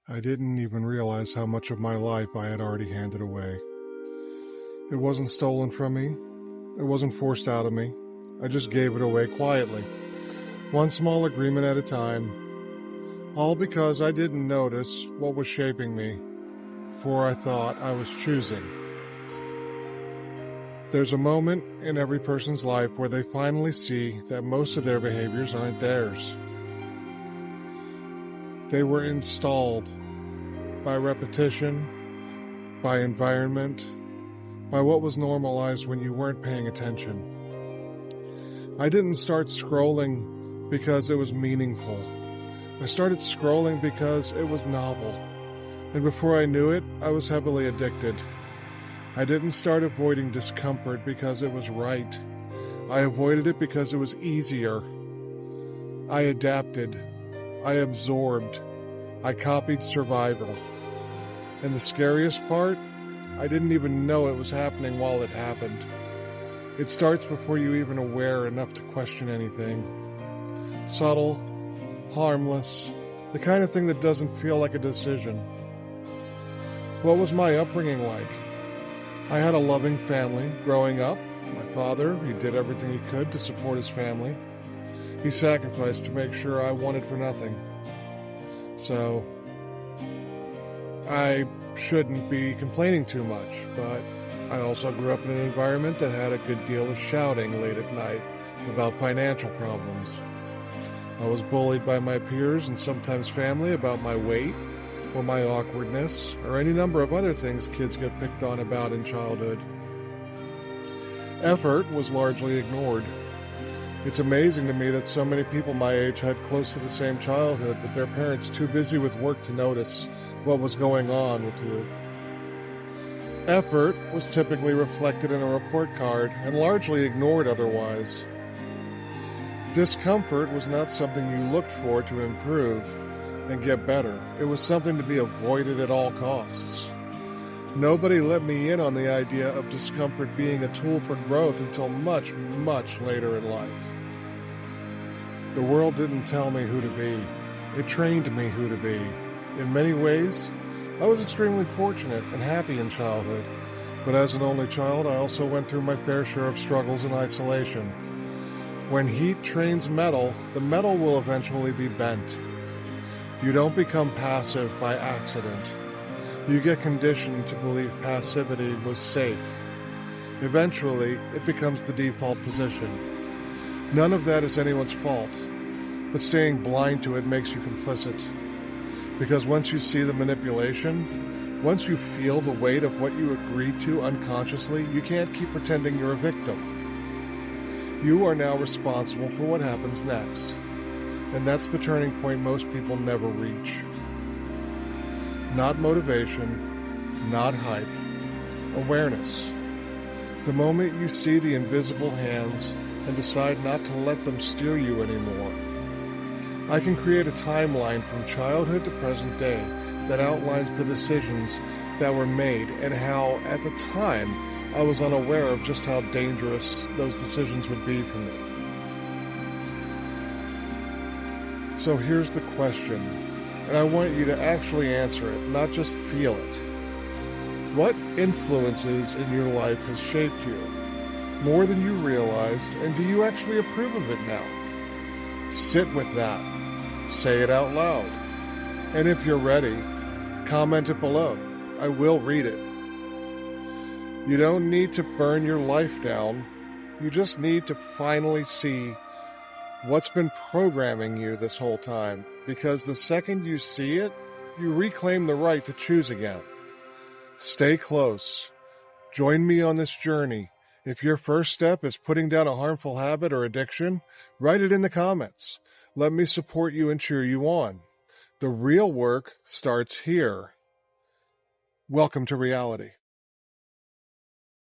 I didn't even realize how much of my life I had already handed away. It wasn't stolen from me. It wasn't forced out of me. I just gave it away quietly, one small agreement at a time, all because I didn't notice what was shaping me, for I thought I was choosing. There's a moment in every person's life where they finally see that most of their behaviors aren't theirs. They were installed by repetition, by environment, by what was normalized when you weren't paying attention. I didn't start scrolling because it was meaningful. I started scrolling because it was novel. And before I knew it, I was heavily addicted. I didn't start avoiding discomfort because it was right. I avoided it because it was easier. I adapted. I absorbed. I copied survival. And the scariest part, I didn't even know it was happening while it happened. It starts before you're even aware enough to question anything. Subtle, harmless, the kind of thing that doesn't feel like a decision. What was my upbringing like? I had a loving family growing up. My father, he did everything he could to support his family. He sacrificed to make sure I wanted for nothing. So, I shouldn't be complaining too much, but I also grew up in an environment that had a good deal of shouting late at night about financial problems. I was bullied by my peers and sometimes family about my weight, or my awkwardness, or any number of other things kids get picked on about in childhood. Effort was largely ignored. It's amazing to me that so many people my age had close to the same childhood, but their parents too busy with work to notice what was going on with you. Effort was typically reflected in a report card and largely ignored otherwise. Discomfort was not something you looked for to improve and get better. It was something to be avoided at all costs. Nobody let me in on the idea of discomfort being a tool for growth until much, much later in life. The world didn't tell me who to be. It trained me who to be. In many ways, I was extremely fortunate and happy in childhood, but as an only child, I also went through my fair share of struggles and isolation. When heat trains metal, the metal will eventually be bent. You don't become passive by accident. You get conditioned to believe passivity was safe. Eventually, it becomes the default position. None of that is anyone's fault, but staying blind to it makes you complicit. Because once you see the manipulation, once you feel the weight of what you agreed to unconsciously, you can't keep pretending you're a victim. You are now responsible for what happens next. And that's the turning point most people never reach. Not motivation, not hype, awareness. The moment you see the invisible hands and decide not to let them steer you anymore. I can create a timeline from childhood to present day that outlines the decisions that were made and how, at the time, I was unaware of just how dangerous those decisions would be for me. So here's the question, and I want you to actually answer it, not just feel it. What influences in your life has shaped you more than you realized, and do you actually approve of it now? Sit with that. Say it out loud. And if you're ready, comment it below. I will read it. You don't need to burn your life down. You just need to finally see what's been programming you this whole time, because the second you see it, you reclaim the right to choose again. Stay close. Join me on this journey. If your first step is putting down a harmful habit or addiction, write it in the comments. Let me support you and cheer you on. The real work starts here. Welcome to reality.